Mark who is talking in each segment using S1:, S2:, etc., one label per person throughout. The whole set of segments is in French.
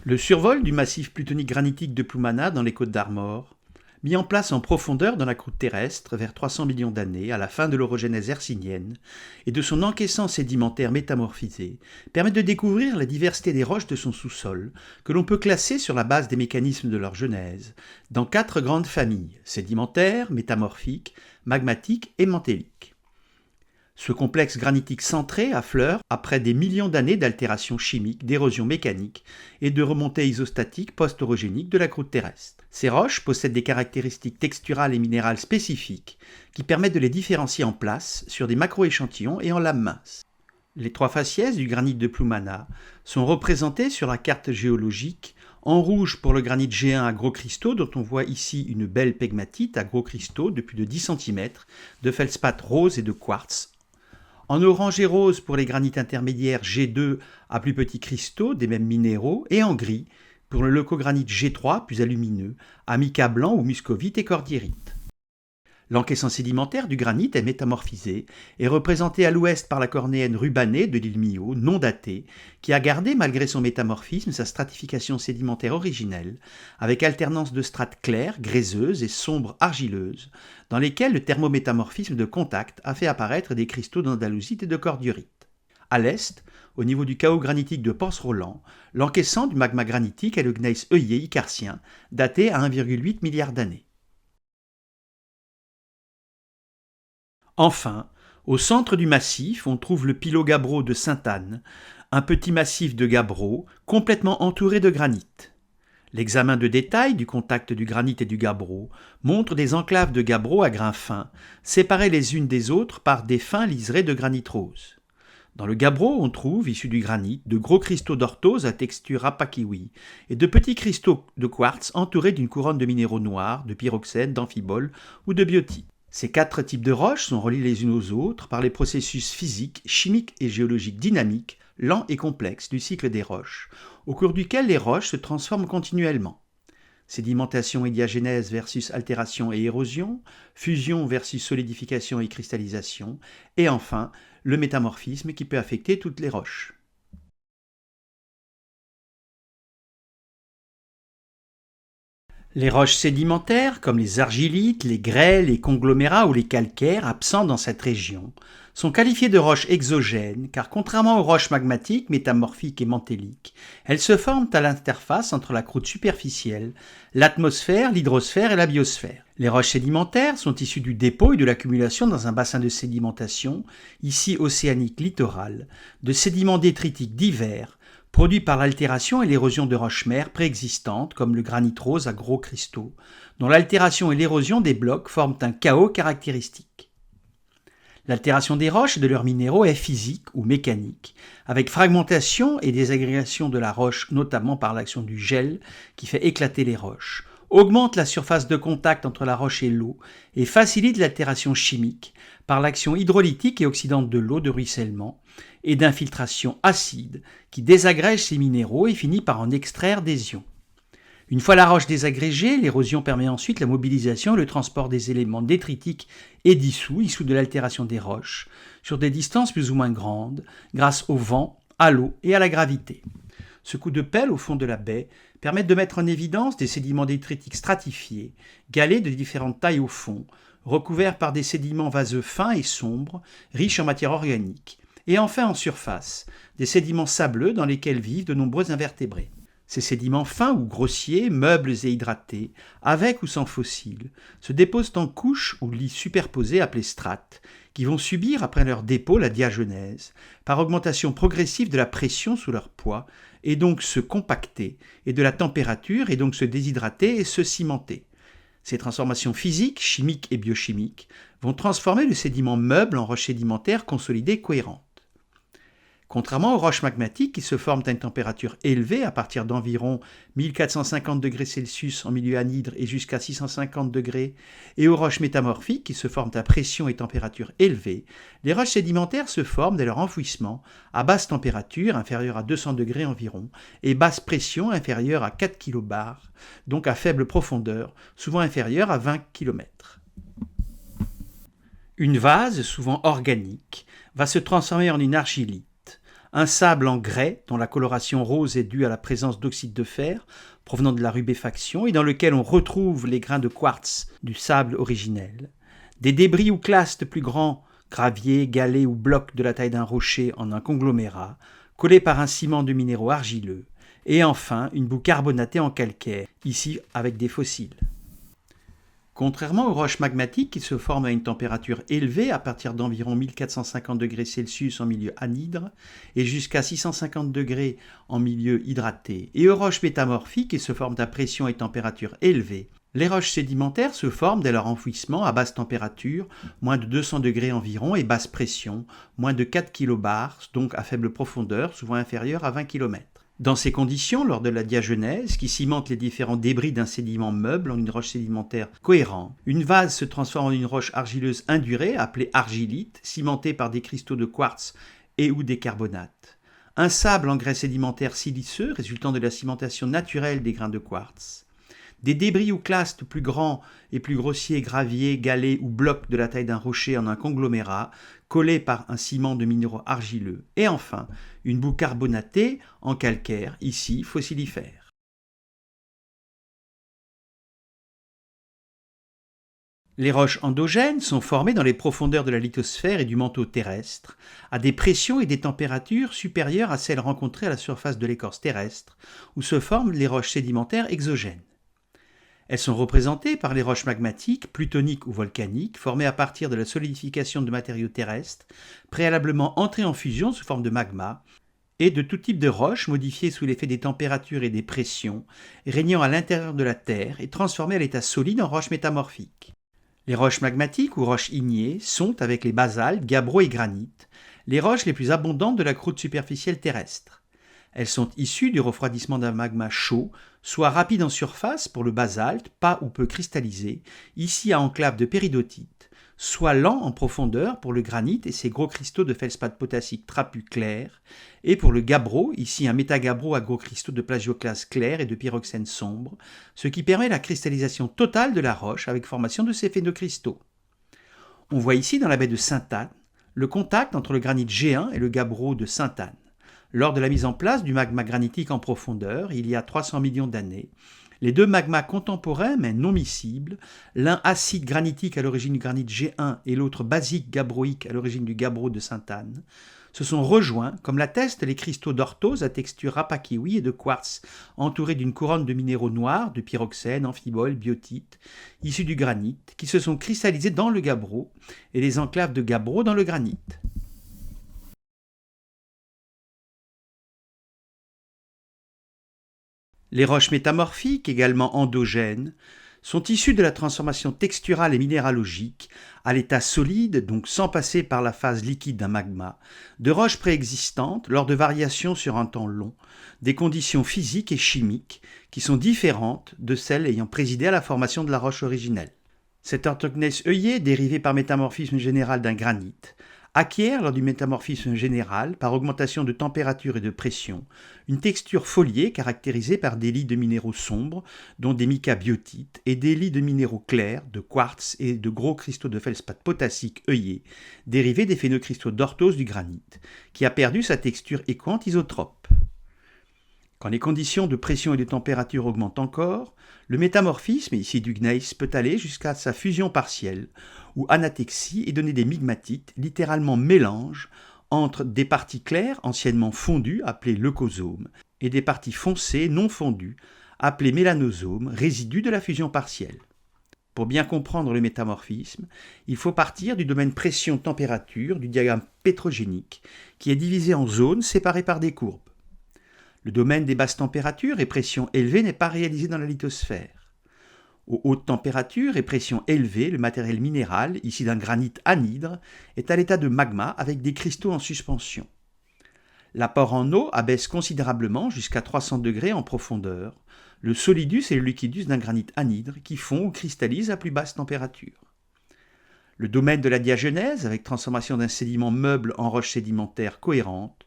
S1: Le survol du massif plutonique granitique de Ploumana dans les Côtes d'Armor, mis en place en profondeur dans la croûte terrestre vers 300 millions d'années à la fin de l'orogenèse hercynienne et de son encaissant sédimentaire métamorphisé, permet de découvrir la diversité des roches de son sous-sol, que l'on peut classer sur la base des mécanismes de leur genèse, dans 4 grandes familles, sédimentaires, métamorphiques, magmatiques et mantéliques. Ce complexe granitique centré affleure après des millions d'années d'altération chimique, d'érosion mécanique et de remontée isostatique post-orogénique de la croûte terrestre. Ces roches possèdent des caractéristiques texturales et minérales spécifiques qui permettent de les différencier en place sur des macro-échantillons et en lames minces. Les 3 faciès du granit de Ploumana sont représentés sur la carte géologique en rouge pour le granit G1 à gros cristaux, dont on voit ici une belle pegmatite à gros cristaux de plus de 10 cm, de feldspath rose et de quartz. En orange et rose pour les granites intermédiaires G2 à plus petits cristaux des mêmes minéraux, et en gris pour le leucogranite G3 plus alumineux, à mica blanc ou muscovite et cordierite. L'encaissant sédimentaire du granit est métamorphisé et représenté à l'ouest par la cornéenne rubanée de l'île Millau, non datée, qui a gardé malgré son métamorphisme sa stratification sédimentaire originelle, avec alternance de strates claires, gréseuses et sombres argileuses, dans lesquelles le thermométamorphisme de contact a fait apparaître des cristaux d'andalosite et de cordierite. À l'est, au niveau du chaos granitique de Porce-Roland, l'encaissant du magma granitique est le gneiss œillé icarcien, daté à 1,8 milliard d'années. Enfin, au centre du massif, on trouve le pilot gabbro de Sainte-Anne, un petit massif de gabbro complètement entouré de granit. L'examen de détail du contact du granit et du gabbro montre des enclaves de gabbro à grains fins, séparées les unes des autres par des fins liserés de granit rose. Dans le gabbro, on trouve, issus du granit, de gros cristaux d'orthose à texture rapakiwi et de petits cristaux de quartz entourés d'une couronne de minéraux noirs, de pyroxène, d'amphibole ou de biotite. Ces 4 types de roches sont reliés les unes aux autres par les processus physiques, chimiques et géologiques dynamiques, lents et complexes du cycle des roches, au cours duquel les roches se transforment continuellement. Sédimentation et diagénèse versus altération et érosion, fusion versus solidification et cristallisation, et enfin, le métamorphisme qui peut affecter toutes les roches. Les roches sédimentaires, comme les argilites, les grès, les conglomérats ou les calcaires absents dans cette région, sont qualifiées de roches exogènes car contrairement aux roches magmatiques, métamorphiques et mantéliques, elles se forment à l'interface entre la croûte superficielle, l'atmosphère, l'hydrosphère et la biosphère. Les roches sédimentaires sont issues du dépôt et de l'accumulation dans un bassin de sédimentation, ici océanique littoral, de sédiments détritiques divers, produits par l'altération et l'érosion de roches-mères préexistantes, comme le granit rose à gros cristaux, dont l'altération et l'érosion des blocs forment un chaos caractéristique. L'altération des roches et de leurs minéraux est physique ou mécanique, avec fragmentation et désagrégation de la roche, notamment par l'action du gel qui fait éclater les roches, augmente la surface de contact entre la roche et l'eau et facilite l'altération chimique par l'action hydrolytique et oxydante de l'eau de ruissellement et d'infiltration acide qui désagrège ces minéraux et finit par en extraire des ions. Une fois la roche désagrégée, l'érosion permet ensuite la mobilisation et le transport des éléments détritiques et dissous, issus de l'altération des roches, sur des distances plus ou moins grandes, grâce au vent, à l'eau et à la gravité. Ce coup de pelle au fond de la baie permet de mettre en évidence des sédiments détritiques stratifiés, galets de différentes tailles au fond, recouverts par des sédiments vaseux fins et sombres, riches en matière organique, et enfin en surface, des sédiments sableux dans lesquels vivent de nombreux invertébrés. Ces sédiments fins ou grossiers, meubles et hydratés, avec ou sans fossiles, se déposent en couches ou lits superposés appelés strates, qui vont subir après leur dépôt la diagenèse, par augmentation progressive de la pression sous leur poids, et donc se compacter, et de la température, et donc se déshydrater et se cimenter. Ces transformations physiques, chimiques et biochimiques vont transformer le sédiment meuble en roche sédimentaire consolidée cohérente. Contrairement aux roches magmatiques qui se forment à une température élevée à partir d'environ 1450 degrés Celsius en milieu anhydre et jusqu'à 650 degrés, et aux roches métamorphiques qui se forment à pression et température élevée, les roches sédimentaires se forment dès leur enfouissement à basse température inférieure à 200 degrés environ et basse pression inférieure à 4 kbar, donc à faible profondeur, souvent inférieure à 20 km. Une vase, souvent organique, va se transformer en une argilite, un sable en grès dont la coloration rose est due à la présence d'oxyde de fer provenant de la rubéfaction et dans lequel on retrouve les grains de quartz du sable originel, des débris ou clastes plus grands, graviers, galets ou blocs de la taille d'un rocher en un conglomérat, collés par un ciment de minéraux argileux, et enfin une boue carbonatée en calcaire, ici avec des fossiles. Contrairement aux roches magmatiques qui se forment à une température élevée à partir d'environ 1450 degrés Celsius en milieu anhydre et jusqu'à 650 degrés en milieu hydraté, et aux roches métamorphiques qui se forment à pression et température élevée, les roches sédimentaires se forment dès leur enfouissement à basse température, moins de 200 degrés environ, et basse pression, moins de 4 kilobars, donc à faible profondeur, souvent inférieure à 20 km. Dans ces conditions, lors de la diagenèse, qui cimente les différents débris d'un sédiment meuble en une roche sédimentaire cohérente, une vase se transforme en une roche argileuse indurée, appelée argilite, cimentée par des cristaux de quartz et ou des carbonates. Un sable en grès sédimentaire siliceux, résultant de la cimentation naturelle des grains de quartz. Des débris ou clastes plus grands et plus grossiers, graviers, galets ou blocs de la taille d'un rocher en un conglomérat, collés par un ciment de minéraux argileux. Et enfin, une boue carbonatée en calcaire, ici fossilifère. Les roches endogènes sont formées dans les profondeurs de la lithosphère et du manteau terrestre, à des pressions et des températures supérieures à celles rencontrées à la surface de l'écorce terrestre, où se forment les roches sédimentaires exogènes. Elles sont représentées par les roches magmatiques, plutoniques ou volcaniques, formées à partir de la solidification de matériaux terrestres, préalablement entrés en fusion sous forme de magma, et de tout type de roches modifiées sous l'effet des températures et des pressions, régnant à l'intérieur de la Terre et transformées à l'état solide en roches métamorphiques. Les roches magmatiques ou roches ignées sont, avec les basaltes, gabbros et granites, les roches les plus abondantes de la croûte superficielle terrestre. Elles sont issues du refroidissement d'un magma chaud, soit rapide en surface pour le basalte, pas ou peu cristallisé, ici à enclave de péridotite, soit lent en profondeur pour le granit et ses gros cristaux de feldspath potassique trapu clair, et pour le gabbro, ici un métagabbro à gros cristaux de plagioclase clair et de pyroxène sombre, ce qui permet la cristallisation totale de la roche avec formation de ces phénocristaux. On voit ici dans la baie de Sainte-Anne le contact entre le granit G1 et le gabbro de Sainte-Anne. Lors de la mise en place du magma granitique en profondeur, il y a 300 millions d'années, les deux magmas contemporains mais non miscibles, l'un acide granitique à l'origine du granit G1 et l'autre basique gabbroïque à l'origine du gabbro de Sainte-Anne, se sont rejoints, comme l'attestent les cristaux d'orthose à texture rapakiwi et de quartz, entourés d'une couronne de minéraux noirs, de pyroxène, amphibole, biotite, issus du granit, qui se sont cristallisés dans le gabbro et les enclaves de gabbro dans le granit. Les roches métamorphiques, également endogènes, sont issues de la transformation texturale et minéralogique, à l'état solide, donc sans passer par la phase liquide d'un magma, de roches préexistantes lors de variations sur un temps long, des conditions physiques et chimiques qui sont différentes de celles ayant présidé à la formation de la roche originelle. Cette orthognèse œillée, dérivée par métamorphisme général d'un granit, acquiert lors du métamorphisme général, par augmentation de température et de pression, une texture foliée caractérisée par des lits de minéraux sombres, dont des micas biotites, et des lits de minéraux clairs, de quartz et de gros cristaux de feldspath potassique œillés, dérivés des phénocristaux d'orthose du granit, qui a perdu sa texture équante isotrope. Quand les conditions de pression et de température augmentent encore, le métamorphisme, ici du gneiss, peut aller jusqu'à sa fusion partielle, ou anatexie, et donner des migmatites, littéralement mélanges, entre des parties claires, anciennement fondues, appelées leucosomes, et des parties foncées, non fondues, appelées mélanosomes, résidus de la fusion partielle. Pour bien comprendre le métamorphisme, il faut partir du domaine pression-température du diagramme pétrogénique, qui est divisé en zones séparées par des courbes. Le domaine des basses températures et pressions élevées n'est pas réalisé dans la lithosphère. Aux hautes températures et pressions élevées, le matériel minéral, ici d'un granit anhydre, est à l'état de magma avec des cristaux en suspension. L'apport en eau abaisse considérablement jusqu'à 300 degrés en profondeur le solidus et le liquidus d'un granit anhydre qui fond ou cristallisent à plus basse température. Le domaine de la diagenèse, avec transformation d'un sédiment meuble en roche sédimentaire cohérente,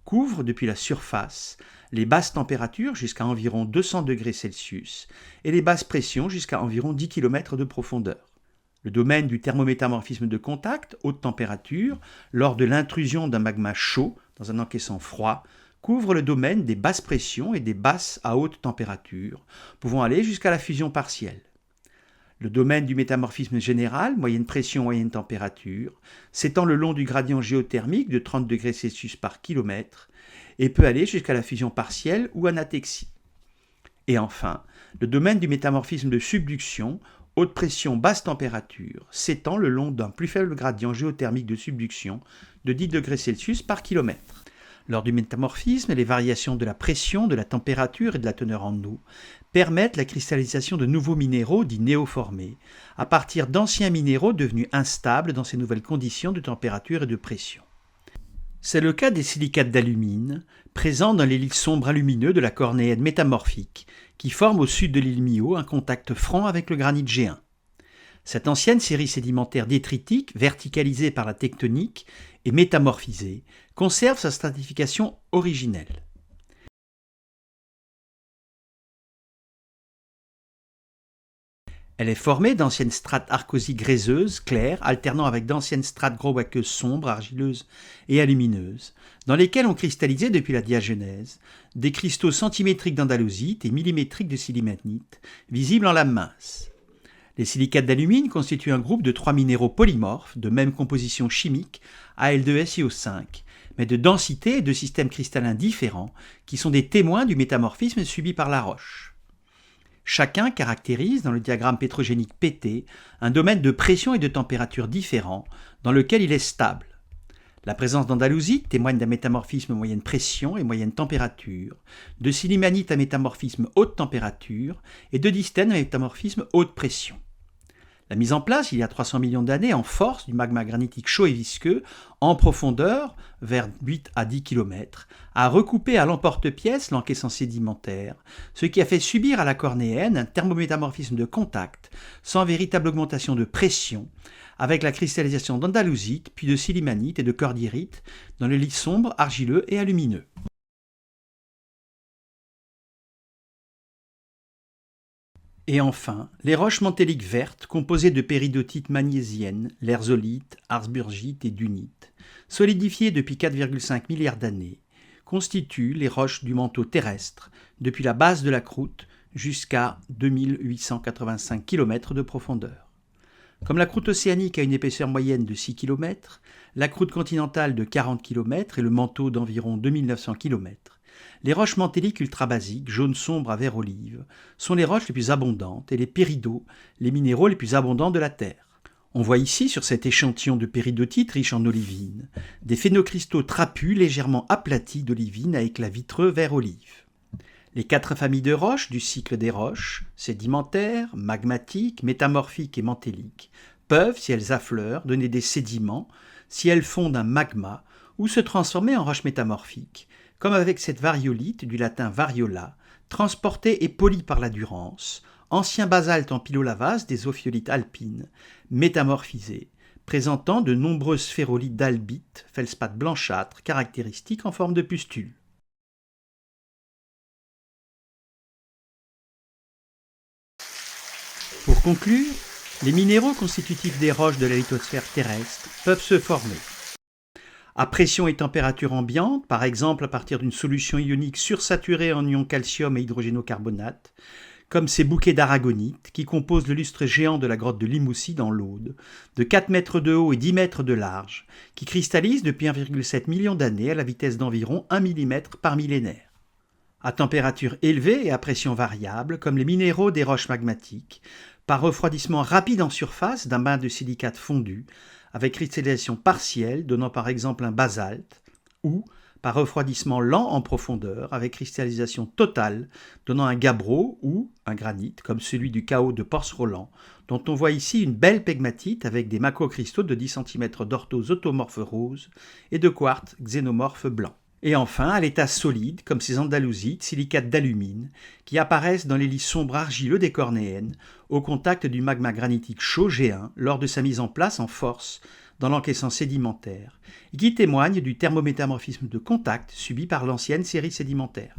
S1: couvre depuis la surface les basses températures jusqu'à environ 200 degrés Celsius et les basses pressions jusqu'à environ 10 km de profondeur. Le domaine du thermométamorphisme de contact, haute température, lors de l'intrusion d'un magma chaud dans un encaissant froid, couvre le domaine des basses pressions et des basses à haute température, pouvant aller jusqu'à la fusion partielle. Le domaine du métamorphisme général, moyenne pression, moyenne température, s'étend le long du gradient géothermique de 30 degrés Celsius par kilomètre et peut aller jusqu'à la fusion partielle ou anatexie. Et enfin, le domaine du métamorphisme de subduction, haute pression, basse température, s'étend le long d'un plus faible gradient géothermique de subduction de 10 degrés Celsius par kilomètre. Lors du métamorphisme, les variations de la pression, de la température et de la teneur en eau permettent la cristallisation de nouveaux minéraux dits néoformés, à partir d'anciens minéraux devenus instables dans ces nouvelles conditions de température et de pression. C'est le cas des silicates d'alumine, présents dans les lits sombres alumineux de la cornéenne métamorphique, qui forment au sud de l'île Millau un contact franc avec le granit G1. Cette ancienne série sédimentaire détritique, verticalisée par la tectonique et métamorphisée, conserve sa stratification originelle. Elle est formée d'anciennes strates arcosiques gréseuses, claires, alternant avec d'anciennes strates grauwacqueuses sombres, argileuses et alumineuses, dans lesquelles ont cristallisé depuis la diagenèse des cristaux centimétriques d'andalosite et millimétriques de silimanite, visibles en lame mince. Les silicates d'alumine constituent un groupe de 3 minéraux polymorphes de même composition chimique, Al2SiO5, mais de densité et de systèmes cristallins différents, qui sont des témoins du métamorphisme subi par la roche. Chacun caractérise, dans le diagramme pétrogénique PT, un domaine de pression et de température différents, dans lequel il est stable. La présence d'andalosite témoigne d'un métamorphisme moyenne pression et moyenne température, de silimanite à métamorphisme haute température et de dystène à métamorphisme haute pression. La mise en place, il y a 300 millions d'années, en force du magma granitique chaud et visqueux, en profondeur, vers 8 à 10 km, a recoupé à l'emporte-pièce l'encaissant sédimentaire, ce qui a fait subir à la cornéenne un thermométamorphisme de contact, sans véritable augmentation de pression, avec la cristallisation d'andalosite, puis de silimanite et de cordierite dans le lit sombre, argileux et alumineux. Et enfin, les roches mantéliques vertes, composées de péridotites magnésiennes, lerzolite, harzburgite et dunite, solidifiées depuis 4,5 milliards d'années, constituent les roches du manteau terrestre, depuis la base de la croûte jusqu'à 2885 km de profondeur. Comme la croûte océanique a une épaisseur moyenne de 6 km, la croûte continentale de 40 km et le manteau d'environ 2900 km, les roches mantéliques ultrabasiques, jaune sombre à vert olive, sont les roches les plus abondantes et les péridots, les minéraux les plus abondants de la Terre. On voit ici, sur cet échantillon de péridotite riche en olivine, des phénocristaux trapus légèrement aplatis d'olivine à éclat vitreux vert olive. Les 4 familles de roches du cycle des roches, sédimentaires, magmatiques, métamorphiques et mantéliques, peuvent, si elles affleurent, donner des sédiments, si elles fondent un magma, ou se transformer en roches métamorphiques, comme avec cette variolite du latin variola, transportée et polie par la Durance, ancien basalte en pilolavase des ophiolites alpines, métamorphisé, présentant de nombreuses sphérolites d'albite, feldspath blanchâtre, caractéristiques en forme de pustule. Pour conclure, les minéraux constitutifs des roches de la lithosphère terrestre peuvent se former à pression et température ambiante, par exemple à partir d'une solution ionique sursaturée en ions calcium et hydrogénocarbonate, comme ces bouquets d'aragonite qui composent le lustre géant de la grotte de Limousin dans l'Aude, de 4 mètres de haut et 10 mètres de large, qui cristallisent depuis 1,7 million d'années à la vitesse d'environ 1 mm par millénaire. À température élevée et à pression variable, comme les minéraux des roches magmatiques, par refroidissement rapide en surface d'un bain de silicate fondu, avec cristallisation partielle donnant par exemple un basalte, ou par refroidissement lent en profondeur avec cristallisation totale donnant un gabbro ou un granit comme celui du chaos de Porce-Roland, dont on voit ici une belle pegmatite avec des macrocristaux de 10 cm d'orthose automorphe rose et de quartz xénomorphe blanc. Et enfin, à l'état solide, comme ces andalosites, silicates d'alumine, qui apparaissent dans les lits sombres argileux des cornéennes, au contact du magma granitique chaud G1 lors de sa mise en place en force dans l'encaissant sédimentaire, et qui témoignent du thermométamorphisme de contact subi par l'ancienne série sédimentaire.